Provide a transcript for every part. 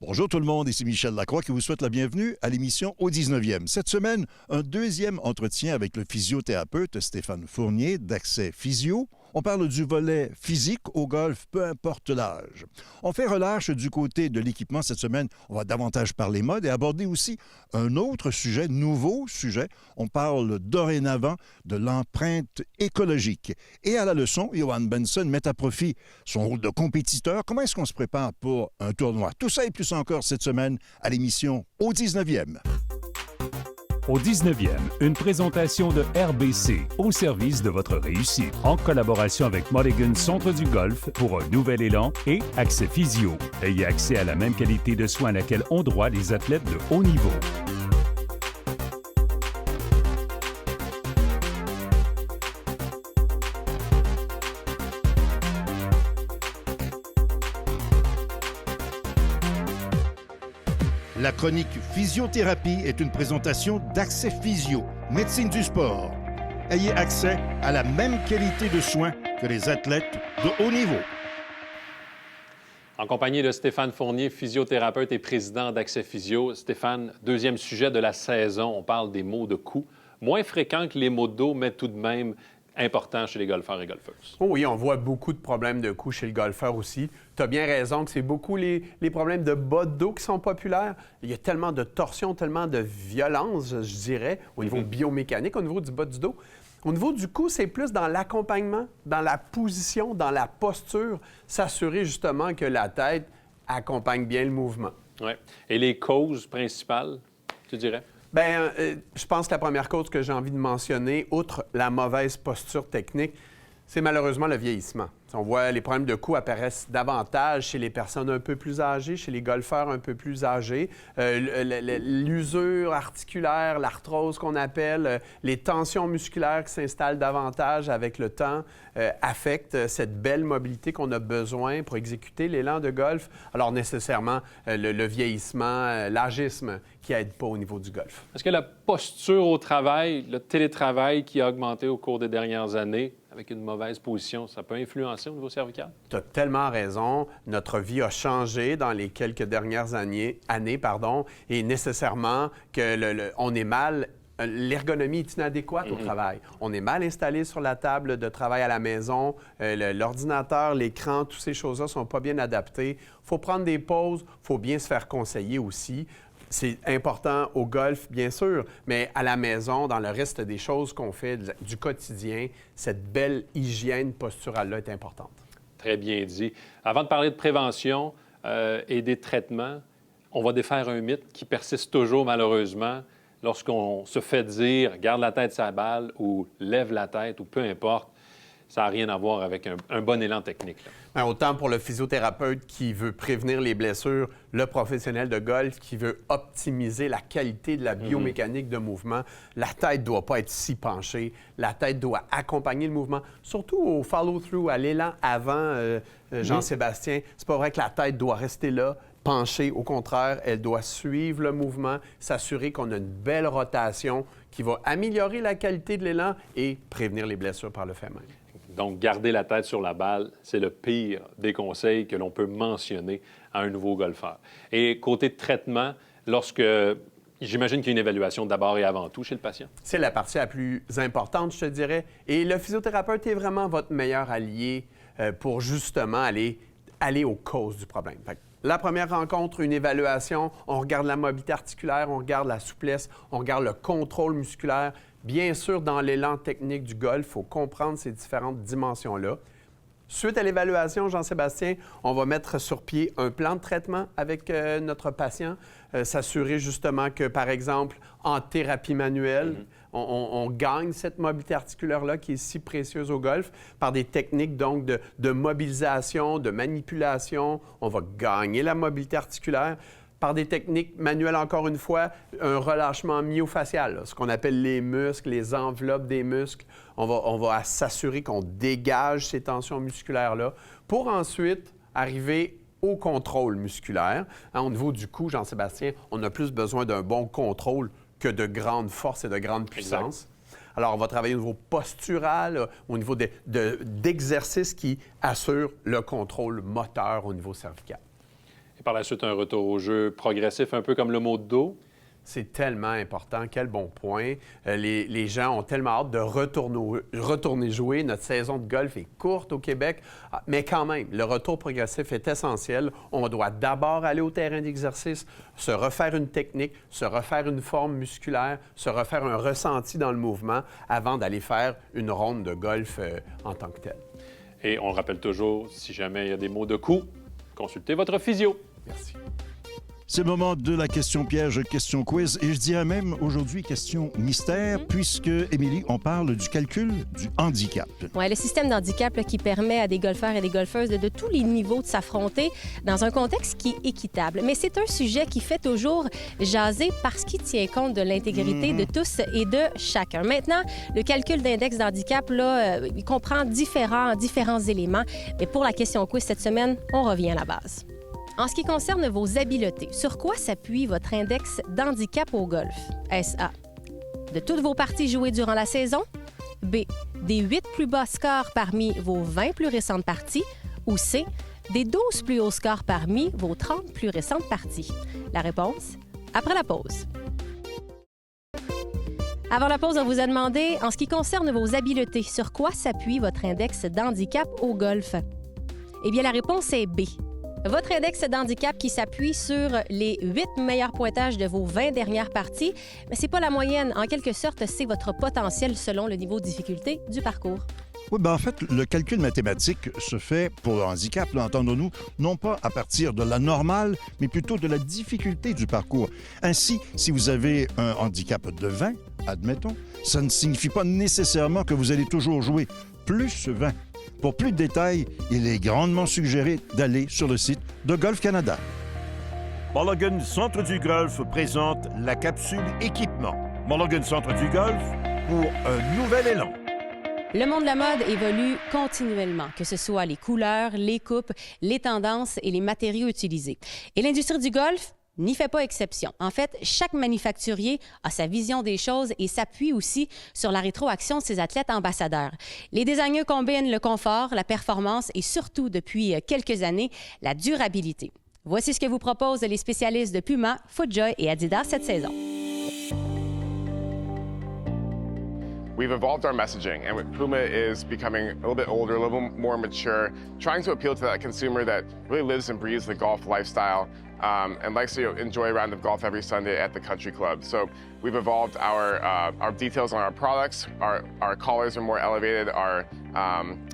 Bonjour tout le monde, ici Michel Lacroix qui vous souhaite la bienvenue à l'émission Au 19e. Cette semaine, un deuxième entretien avec le physiothérapeute Stéphane Fournier d'Accès Physio. On parle du volet physique au golf, peu importe l'âge. On fait relâche du côté de l'équipement cette semaine. On va davantage parler mode et aborder aussi un autre sujet, nouveau sujet. On parle dorénavant de l'empreinte écologique. Et à la leçon, Johan Benson met à profit son rôle de compétiteur. Comment est-ce qu'on se prépare pour un tournoi? Tout ça et plus encore cette semaine à l'émission Au 19e. Au 19e, une présentation de RBC au service de votre réussite. En collaboration avec Mulligan Centre du Golf pour un nouvel élan et Accès Physio. Ayez accès à la même qualité de soins à laquelle ont droit les athlètes de haut niveau. La chronique Physiothérapie est une présentation d'Accès Physio, médecine du sport. Ayez accès à la même qualité de soins que les athlètes de haut niveau. En compagnie de Stéphane Fournier, physiothérapeute et président d'Accès Physio. Stéphane, deuxième sujet de la saison, on parle des maux de cou. Moins fréquents que les maux de dos, mais tout de même important chez les golfeurs et golfeuses. Oh oui, on voit beaucoup de problèmes de cou chez le golfeur aussi. Tu as bien raison que c'est beaucoup les problèmes de bas de dos qui sont populaires. Il y a tellement de torsions, tellement de violence, je dirais, au niveau biomécanique, au niveau du bas du dos. Au niveau du cou, c'est plus dans l'accompagnement, dans la position, dans la posture, s'assurer justement que la tête accompagne bien le mouvement. Oui. Et les causes principales, tu dirais? Bien, je pense que la première cause que j'ai envie de mentionner, outre la mauvaise posture technique, c'est malheureusement le vieillissement. On voit les problèmes de cou apparaissent davantage chez les personnes un peu plus âgées, chez les golfeurs un peu plus âgés. L'usure articulaire, l'arthrose qu'on appelle, les tensions musculaires qui s'installent davantage avec le temps affectent cette belle mobilité qu'on a besoin pour exécuter l'élan de golf. Alors nécessairement, le vieillissement, l'agisme qui n'aide pas au niveau du golf. Est-ce que la posture au travail, le télétravail qui a augmenté au cours des dernières années, avec une mauvaise position, ça peut influencer au niveau cervical? Tu as tellement raison. Notre vie a changé dans les quelques dernières années, et nécessairement on est mal. L'ergonomie est inadéquate au travail. On est mal installé sur la table de travail à la maison. L'ordinateur, l'écran, toutes ces choses-là ne sont pas bien adaptées. Il faut prendre des pauses. Il faut bien se faire conseiller aussi. C'est important au golf, bien sûr, mais à la maison, dans le reste des choses qu'on fait du quotidien, cette belle hygiène posturale-là est importante. Très bien dit. Avant de parler de prévention et des traitements, on va défaire un mythe qui persiste toujours, malheureusement, lorsqu'on se fait dire « garde la tête sur la balle » ou « lève la tête » ou peu importe. Ça n'a rien à voir avec un bon élan technique. Bien, autant pour le physiothérapeute qui veut prévenir les blessures, le professionnel de golf qui veut optimiser la qualité de la biomécanique de mouvement, la tête ne doit pas être si penchée, la tête doit accompagner le mouvement, surtout au follow-through, à l'élan avant Jean-Sébastien. C'est pas vrai que la tête doit rester là, penchée. Au contraire, elle doit suivre le mouvement, s'assurer qu'on a une belle rotation qui va améliorer la qualité de l'élan et prévenir les blessures par le fait même. Donc, garder la tête sur la balle, c'est le pire des conseils que l'on peut mentionner à un nouveau golfeur. Et côté de traitement, j'imagine qu'il y a une évaluation d'abord et avant tout chez le patient. C'est la partie la plus importante, je te dirais. Et le physiothérapeute est vraiment votre meilleur allié pour justement aller aux causes du problème. Fait que la première rencontre, une évaluation, on regarde la mobilité articulaire, on regarde la souplesse, on regarde le contrôle musculaire. Bien sûr, dans l'élan technique du golf, il faut comprendre ces différentes dimensions-là. Suite à l'évaluation, Jean-Sébastien, on va mettre sur pied un plan de traitement avec notre patient, s'assurer justement que, par exemple, en thérapie manuelle, on gagne cette mobilité articulaire-là qui est si précieuse au golf par des techniques donc de mobilisation, de manipulation. On va gagner la mobilité articulaire. Par des techniques manuelles, encore une fois, un relâchement myofacial, là, ce qu'on appelle les muscles, les enveloppes des muscles. On va s'assurer qu'on dégage ces tensions musculaires-là pour ensuite arriver au contrôle musculaire. Au niveau du cou, Jean-Sébastien, on a plus besoin d'un bon contrôle que de grande force et de grande puissance. Exact. Alors, on va travailler au niveau postural, au niveau d'exercices qui assurent le contrôle moteur au niveau cervical. Et par la suite, un retour au jeu progressif, un peu comme le mot de dos. C'est tellement important. Quel bon point. Les gens ont tellement hâte de retourner jouer. Notre saison de golf est courte au Québec, mais quand même, le retour progressif est essentiel. On doit d'abord aller au terrain d'exercice, se refaire une technique, se refaire une forme musculaire, se refaire un ressenti dans le mouvement avant d'aller faire une ronde de golf en tant que telle. Et on le rappelle toujours, si jamais il y a des mots de coup, consultez votre physio. Merci. C'est le moment de la question piège, question quiz, et je dirais même aujourd'hui question mystère, puisque, Émilie, on parle du calcul du handicap. Oui, le système d'handicap là, qui permet à des golfeurs et des golfeuses de tous les niveaux de s'affronter dans un contexte qui est équitable. Mais c'est un sujet qui fait toujours jaser parce qu'il tient compte de l'intégrité de tous et de chacun. Maintenant, le calcul d'index d'handicap, là, il comprend différents éléments. Mais pour la question quiz cette semaine, on revient à la base. En ce qui concerne vos habiletés, sur quoi s'appuie votre index d'handicap au golf? Est-ce A, de toutes vos parties jouées durant la saison? B, des 8 plus bas scores parmi vos 20 plus récentes parties? Ou C, des 12 plus hauts scores parmi vos 30 plus récentes parties? La réponse, après la pause. Avant la pause, on vous a demandé, en ce qui concerne vos habiletés, sur quoi s'appuie votre index d'handicap au golf? Eh bien, la réponse est B. Votre index d'handicap qui s'appuie sur les 8 meilleurs pointages de vos 20 dernières parties, mais ce n'est pas la moyenne. En quelque sorte, c'est votre potentiel selon le niveau de difficulté du parcours. Oui, bien en fait, le calcul mathématique se fait pour le handicap, là, entendons-nous, non pas à partir de la normale, mais plutôt de la difficulté du parcours. Ainsi, si vous avez un handicap de 20, admettons, ça ne signifie pas nécessairement que vous allez toujours jouer plus 20. Pour plus de détails, il est grandement suggéré d'aller sur le site de Golf Canada. Mulligan Centre du Golf présente la capsule équipement. Mulligan Centre du Golf pour un nouvel élan. Le monde de la mode évolue continuellement, que ce soit les couleurs, les coupes, les tendances et les matériaux utilisés. Et l'industrie du golf n'y fait pas exception. En fait, chaque manufacturier a sa vision des choses et s'appuie aussi sur la rétroaction de ses athlètes ambassadeurs. Les designers combinent le confort, la performance et surtout, depuis quelques années, la durabilité. Voici ce que vous proposent les spécialistes de Puma, FootJoy et Adidas cette saison. We've evolved our messaging, and Puma is becoming a little bit older, a little more mature, trying to appeal to that consumer that really lives and breathes the golf lifestyle and likes to enjoy a round of golf every Sunday at the country club. So we've evolved our details on our products. Our collars are more elevated, our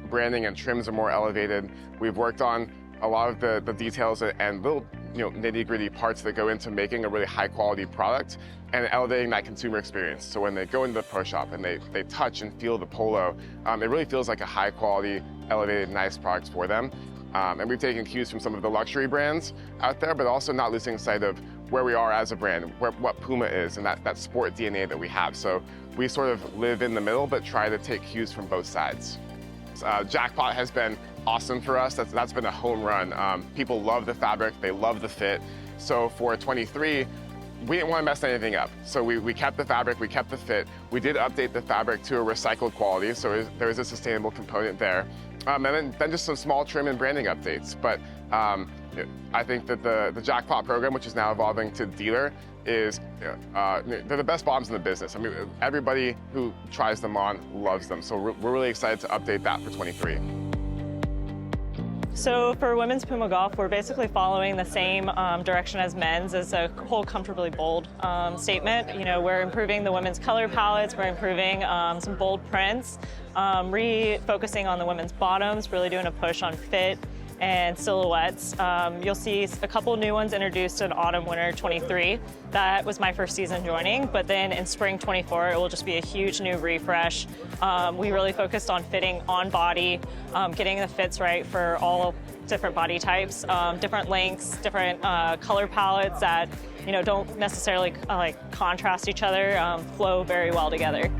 branding and trims are more elevated. We've worked on a lot of the details and little nitty-gritty parts that go into making a really high-quality product and elevating that consumer experience. So when they go into the pro shop and they touch and feel the polo, it really feels like a high-quality, elevated, nice product for them. And we've taken cues from some of the luxury brands out there, but also not losing sight of where we are as a brand, what Puma is, and that sport DNA that we have. So we sort of live in the middle, but try to take cues from both sides. Jackpot has been awesome for us. That's been a home run. People love the fabric, they love the fit. So for 23, we didn't want to mess anything up. So we kept the fabric, we kept the fit. We did update the fabric to a recycled quality, so there is a sustainable component there. And then just some small trim and branding updates. But I think that the Jackpot program, which is now evolving to dealer, is they're the best bottoms in the business. I mean, everybody who tries them on loves them. So we're really excited to update that for 23. So for women's Puma Golf, we're basically following the same direction as men's as a whole comfortably bold statement. You know, we're improving the women's color palettes, we're improving some bold prints, refocusing on the women's bottoms, really doing a push on fit and silhouettes. You'll see a couple new ones introduced in autumn-winter 23. That was my first season joining, but then in spring 24, it will just be a huge new refresh. We really focused on fitting on body, getting the fits right for all different body types, different lengths, different color palettes that don't necessarily contrast each other, flow very well together.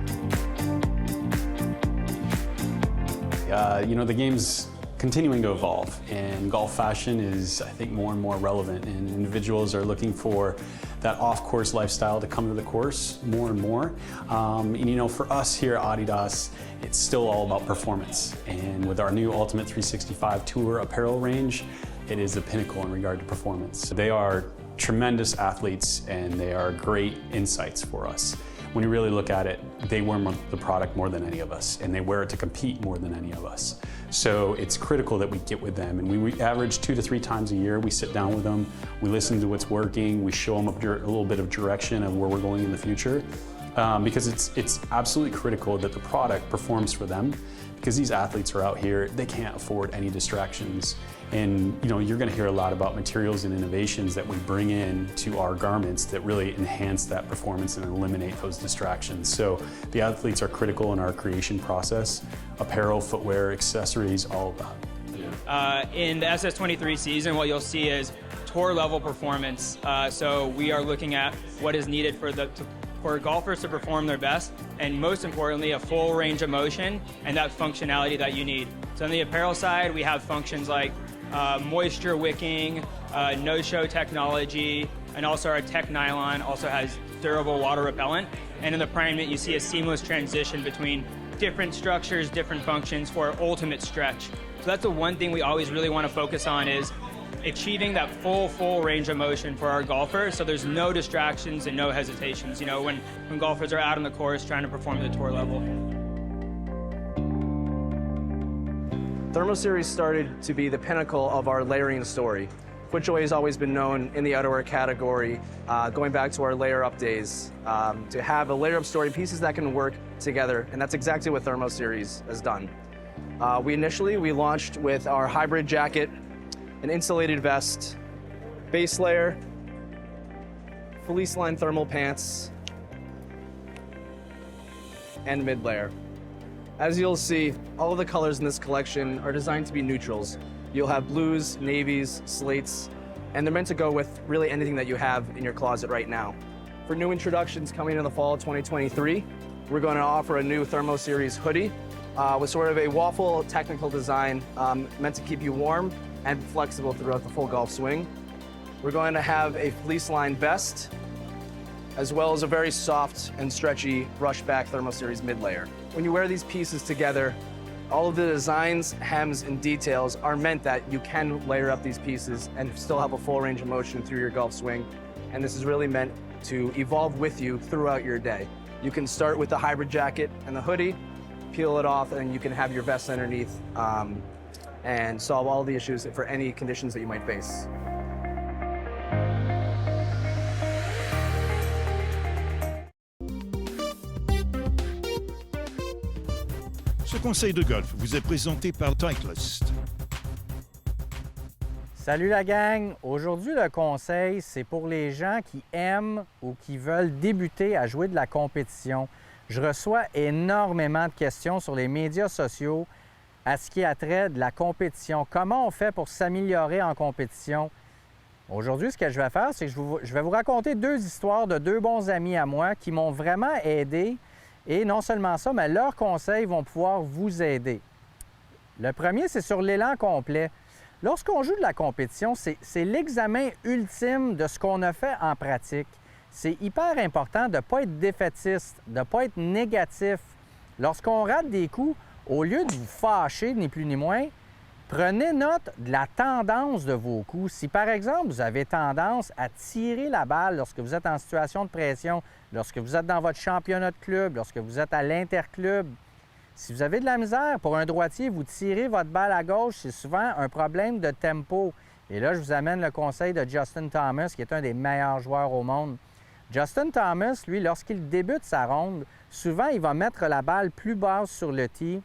The game's continuing to evolve, and golf fashion is, I think, more and more relevant, and individuals are looking for that off-course lifestyle to come to the course more and more. For us here at Adidas, it's still all about performance, and with our new Ultimate 365 Tour apparel range, it is a pinnacle in regard to performance. They are tremendous athletes and they are great insights for us. When you really look at it, they wear the product more than any of us, and they wear it to compete more than any of us. So it's critical that we get with them, and we average 2 to 3 times a year. We sit down with them, we listen to what's working, we show them a little bit of direction of where we're going in the future, because it's absolutely critical that the product performs for them, because these athletes are out here, they can't afford any distractions. And you're going to hear a lot about materials and innovations that we bring in to our garments that really enhance that performance and eliminate those distractions. So the athletes are critical in our creation process. Apparel, footwear, accessories, all of that. In the SS23 season, what you'll see is tour level performance. So we are looking at what is needed for golfers to perform their best, and most importantly, a full range of motion and that functionality that you need. So on the apparel side, we have functions like moisture wicking, no-show technology, and also our Tech Nylon also has durable water repellent. And in the Prime Knit, you see a seamless transition between different structures, different functions for ultimate stretch. So that's the one thing we always really want to focus on, is achieving that full range of motion for our golfers, so there's no distractions and no hesitations, when golfers are out on the course trying to perform at the tour level. Thermo Series started to be the pinnacle of our layering story. FootJoy has always been known in the outerwear category, going back to our layer up days, to have a layer up story, pieces that can work together, and that's exactly what Thermo Series has done. We launched with our hybrid jacket, an insulated vest, base layer, fleece-lined thermal pants, and mid layer. As you'll see, all of the colors in this collection are designed to be neutrals. You'll have blues, navies, slates, and they're meant to go with really anything that you have in your closet right now. For new introductions coming in the fall of 2023, we're going to offer a new Thermo Series hoodie with sort of a waffle technical design meant to keep you warm and flexible throughout the full golf swing. We're going to have a fleece-lined vest, as well as a very soft and stretchy brushback Thermo Series mid-layer. When you wear these pieces together, all of the designs, hems, and details are meant that you can layer up these pieces and still have a full range of motion through your golf swing. And this is really meant to evolve with you throughout your day. You can start with the hybrid jacket and the hoodie, peel it off, and you can have your vest underneath and solve all the issues for any conditions that you might face. Ce conseil de golf vous est présenté par Titleist. Salut la gang! Aujourd'hui, le conseil, c'est pour les gens qui aiment ou qui veulent débuter à jouer de la compétition. Je reçois énormément de questions sur les médias sociaux à ce qui a trait de la compétition. Comment on fait pour s'améliorer en compétition? Aujourd'hui, ce que je vais faire, c'est que je vais vous raconter 2 histoires de 2 bons amis à moi qui m'ont vraiment aidé. Et non seulement ça, mais leurs conseils vont pouvoir vous aider. Le premier, c'est sur l'élan complet. Lorsqu'on joue de la compétition, c'est l'examen ultime de ce qu'on a fait en pratique. C'est hyper important de ne pas être défaitiste, de ne pas être négatif. Lorsqu'on rate des coups, au lieu de vous fâcher, ni plus ni moins, prenez note de la tendance de vos coups. Si, par exemple, vous avez tendance à tirer la balle lorsque vous êtes en situation de pression, lorsque vous êtes dans votre championnat de club, lorsque vous êtes à l'interclub, si vous avez de la misère, pour un droitier, vous tirez votre balle à gauche, c'est souvent un problème de tempo. Et là, je vous amène le conseil de Justin Thomas, qui est un des meilleurs joueurs au monde. Justin Thomas, lui, lorsqu'il débute sa ronde, souvent, il va mettre la balle plus basse sur le tee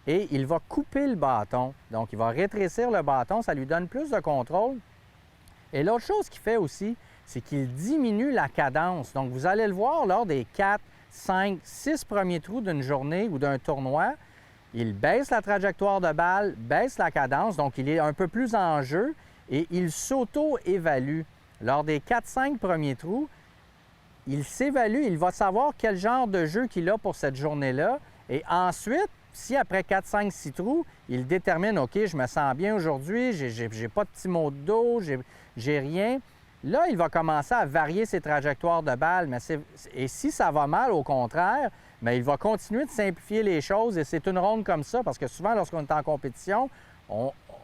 et il va couper le bâton. Donc, il va rétrécir le bâton, ça lui donne plus de contrôle. Et l'autre chose qu'il fait aussi, c'est qu'il diminue la cadence. Donc, vous allez le voir lors des 4, 5, 6 premiers trous d'une journée ou d'un tournoi. Il baisse la trajectoire de balle, baisse la cadence, donc il est un peu plus en jeu et il s'auto-évalue. Lors des 4-5 premiers trous, il s'évalue, il va savoir quel genre de jeu qu'il a pour cette journée-là. Et ensuite, si après 4, 5, 6 trous, il détermine, OK, je me sens bien aujourd'hui, j'ai pas de petits maux de dos, j'ai rien. Là, il va commencer à varier ses trajectoires de balle. Et si ça va mal, au contraire, bien, il va continuer de simplifier les choses. Et c'est une ronde comme ça, parce que souvent, lorsqu'on est en compétition,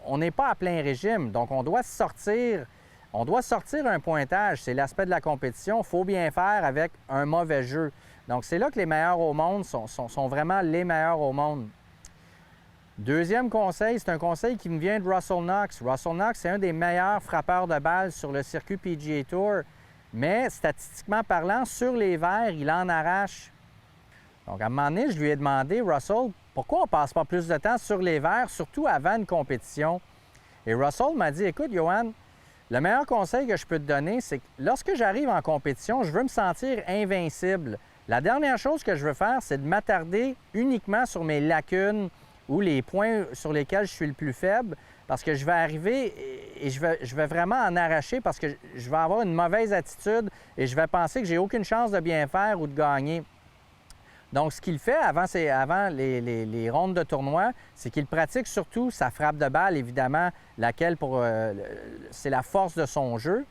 on n'est pas à plein régime. Donc, on doit sortir un pointage. C'est l'aspect de la compétition. Il faut bien faire avec un mauvais jeu. Donc, c'est là que les meilleurs au monde sont vraiment les meilleurs au monde. Deuxième conseil, c'est un conseil qui me vient de Russell Knox. Russell Knox, c'est un des meilleurs frappeurs de balles sur le circuit PGA Tour. Mais statistiquement parlant, sur les verts, il en arrache. Donc, à un moment donné, je lui ai demandé, Russell, pourquoi on ne passe pas plus de temps sur les verts, surtout avant une compétition? Et Russell m'a dit, écoute, Johan, le meilleur conseil que je peux te donner, c'est que lorsque j'arrive en compétition, je veux me sentir invincible. La dernière chose que je veux faire, c'est de m'attarder uniquement sur mes lacunes ou les points sur lesquels je suis le plus faible, parce que je vais arriver et je vais vraiment en arracher parce que je vais avoir une mauvaise attitude et je vais penser que j'ai aucune chance de bien faire ou de gagner. Donc, ce qu'il fait avant les rondes de tournoi, c'est qu'il pratique surtout sa frappe de balle, évidemment, laquelle c'est la force de son jeu.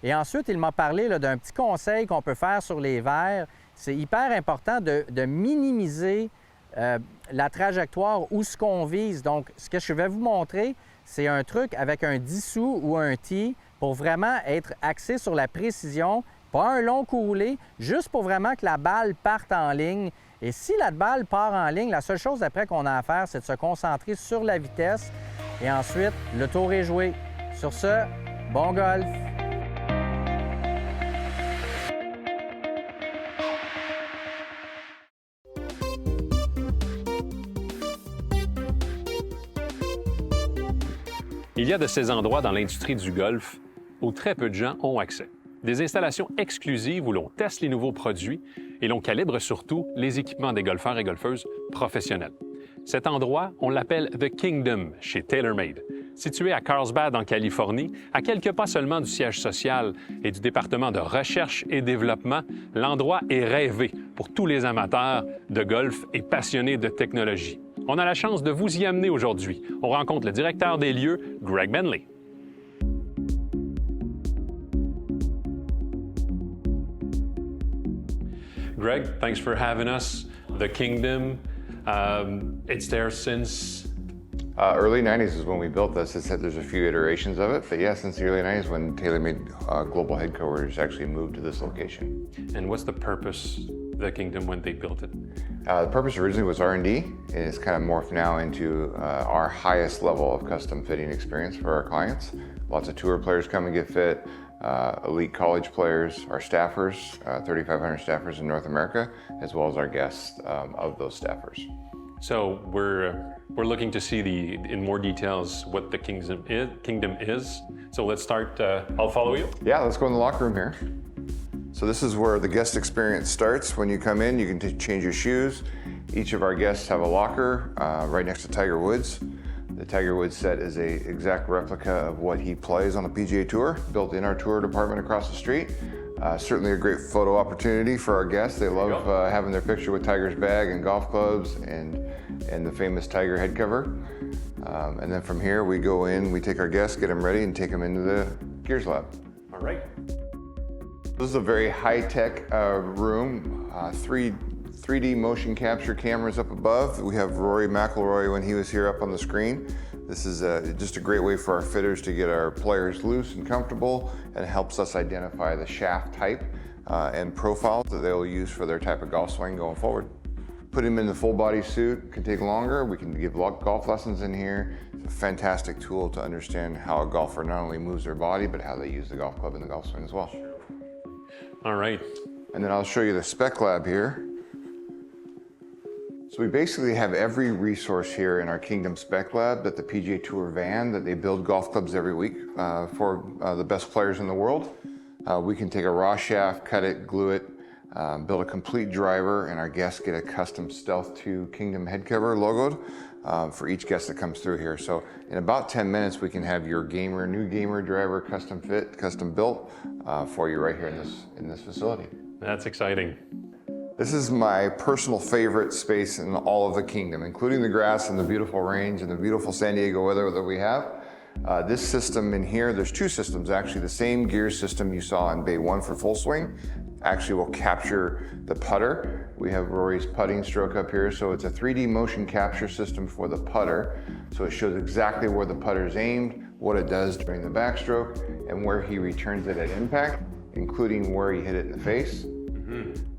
Et ensuite, il m'a parlé d'un petit conseil qu'on peut faire sur les verts. C'est hyper important de minimiser la trajectoire où ce qu'on vise. Donc, ce que je vais vous montrer, c'est un truc avec un 10 sous ou un tee pour vraiment être axé sur la précision, pas un long coup roulé, juste pour vraiment que la balle parte en ligne. Et si la balle part en ligne, la seule chose après qu'on a à faire, c'est de se concentrer sur la vitesse. Et ensuite, le tour est joué. Sur ce, bon golf! Il y a de ces endroits dans l'industrie du golf où très peu de gens ont accès. Des installations exclusives où l'on teste les nouveaux produits et l'on calibre surtout les équipements des golfeurs et golfeuses professionnels. Cet endroit, on l'appelle The Kingdom chez TaylorMade. Situé à Carlsbad, en Californie, à quelques pas seulement du siège social et du département de recherche et développement, l'endroit est rêvé pour tous les amateurs de golf et passionnés de technologie. On a la chance de vous y amener aujourd'hui. On rencontre le directeur des lieux, Greg Bentley. Greg, thanks for having us. The Kingdom, it's there since... Early 90s is when we built this. It said there's a few iterations of it, but yeah, since the early 90s when TaylorMade global headquarters actually moved to this location. And what's the purpose of the Kingdom when they built it? The purpose originally was R&D, and it's kind of morphed now into our highest level of custom fitting experience for our clients. Lots of tour players come and get fit, elite college players, our staffers, 3,500 staffers in North America, as well as our guests of those staffers. So we're looking to see in more details what the Kingdom is. So let's start. I'll follow you. Yeah, let's go in the locker room here. So this is where the guest experience starts. When you come in, you can change your shoes. Each of our guests have a locker right next to Tiger Woods. The Tiger Woods set is an exact replica of what he plays on the PGA Tour, built in our tour department across the street. Certainly a great photo opportunity for our guests. They love having their picture with Tiger's bag and golf clubs and the famous Tiger head cover. And then from here, we go in, we take our guests, get them ready, and take them into the Gears Lab. All right. This is a very high-tech room, 3D motion capture cameras up above. We have Rory McIlroy when he was here up on the screen. This is just a great way for our fitters to get our players loose and comfortable, and it helps us identify the shaft type and profiles that they'll use for their type of golf swing going forward. Put him in the full body suit, can take longer. We can give golf lessons in here. It's a fantastic tool to understand how a golfer not only moves their body, but how they use the golf club in the golf swing as well. All right. And then I'll show you the Spec Lab here. So we basically have every resource here in our Kingdom Spec Lab that the PGA Tour van that they build golf clubs every week for the best players in the world. We can take a raw shaft, cut it, glue it, build a complete driver, and our guests get a custom Stealth 2 Kingdom head cover logoed for each guest that comes through here. So in about 10 minutes, we can have your new gamer driver custom fit, custom built for you right here in this facility. That's exciting. This is my personal favorite space in all of the Kingdom, including the grass and the beautiful range and the beautiful San Diego weather that we have. This system in here, there's two systems actually. The same gear system you saw in Bay 1 for full swing, actually will capture the putter. We have Rory's putting stroke up here, so it's a 3D motion capture system for the putter. So it shows exactly where the putter is aimed, what it does during the backstroke, and where he returns it at impact, including where he hit it in the face.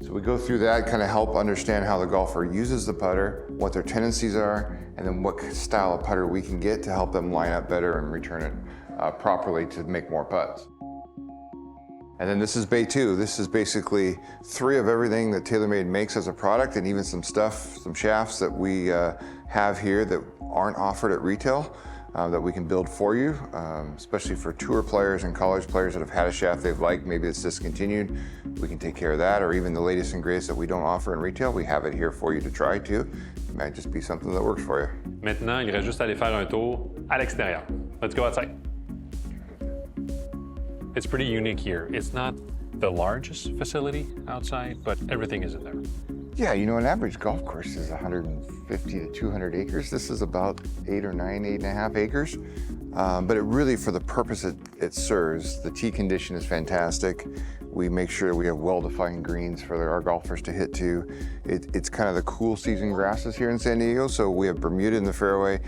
So we go through that, kind of help understand how the golfer uses the putter, what their tendencies are, and then what style of putter we can get to help them line up better and return it properly to make more putts. And then this is Bay 2. This is basically 3 of everything that TaylorMade makes as a product, and even some stuff, some shafts that we have here that aren't offered at retail that we can build for you, especially for tour players and college players that have had a shaft they've liked, maybe it's discontinued. We can take care of that, or even the latest and greatest that we don't offer in retail. We have it here for you to try too. It might just be something that works for you. Maintenant, il reste juste à aller faire un tour à l'extérieur. Let's go outside. It's pretty unique here. It's not the largest facility outside, but everything is in there. Yeah, you know, an average golf course is 150 to 200 acres. This is about 8 or 9, 8.5 acres. But it really, for the purpose it serves, the tee condition is fantastic. We make sure we have well-defined greens for our golfers to hit to. It's kind of the cool season grasses here in San Diego, so we have Bermuda in the fairway.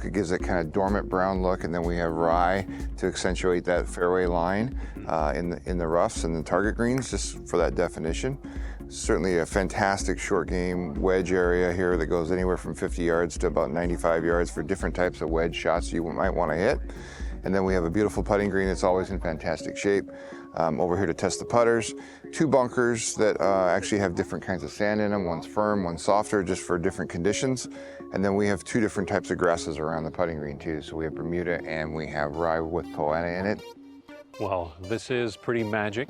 It gives that kind of dormant brown look, and then we have rye to accentuate that fairway line in the roughs and the target greens, just for that definition. Certainly a fantastic short game wedge area here that goes anywhere from 50 yards to about 95 yards for different types of wedge shots you might want to hit. And then we have a beautiful putting green that's always in fantastic shape. Over here to test the putters. 2 bunkers that actually have different kinds of sand in them. One's firm, one's softer, just for different conditions. And then we have 2 different types of grasses around the putting green too. So we have Bermuda and we have rye with Poana in it. Well, this is pretty magic.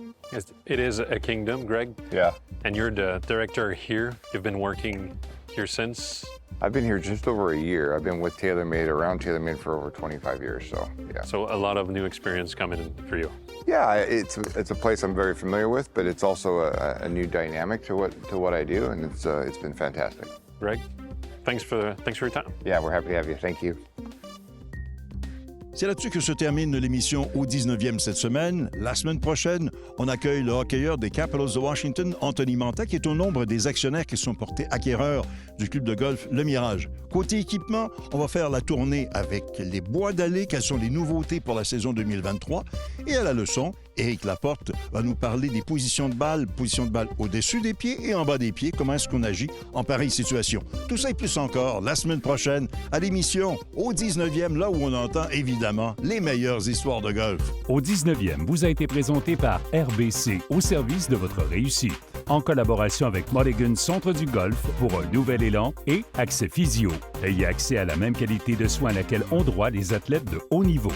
It is a kingdom, Greg. Yeah. And you're the director here. You've been working here since? I've been here just over a year. I've been with TaylorMade, around TaylorMade for over 25 years, so yeah. So a lot of new experience coming in for you. Yeah, it's a place I'm very familiar with, but it's also a new dynamic to what I do, and it's been fantastic. Greg, thanks for your time. Yeah, we're happy to have you. Thank you. C'est là-dessus que se termine l'émission au 19e cette semaine. La semaine prochaine, on accueille le hockeyeur des Capitals de Washington, Anthony Manta, qui est au nombre des actionnaires qui sont portés acquéreurs du club de golf Le Mirage. Côté équipement, on va faire la tournée avec les bois d'allée, quelles sont les nouveautés pour la saison 2023. Et à la leçon, Éric Laporte va nous parler des positions de balle au-dessus des pieds et en bas des pieds, comment est-ce qu'on agit en pareille situation. Tout ça et plus encore la semaine prochaine à l'émission au 19e, là où on entend évidemment les meilleures histoires de golf. Au 19e vous a été présenté par RBC, au service de votre réussite, en collaboration avec Mulligan Centre du Golf pour un nouvel élan et Accès Physio. Ayez accès à la même qualité de soins à laquelle ont droit les athlètes de haut niveau.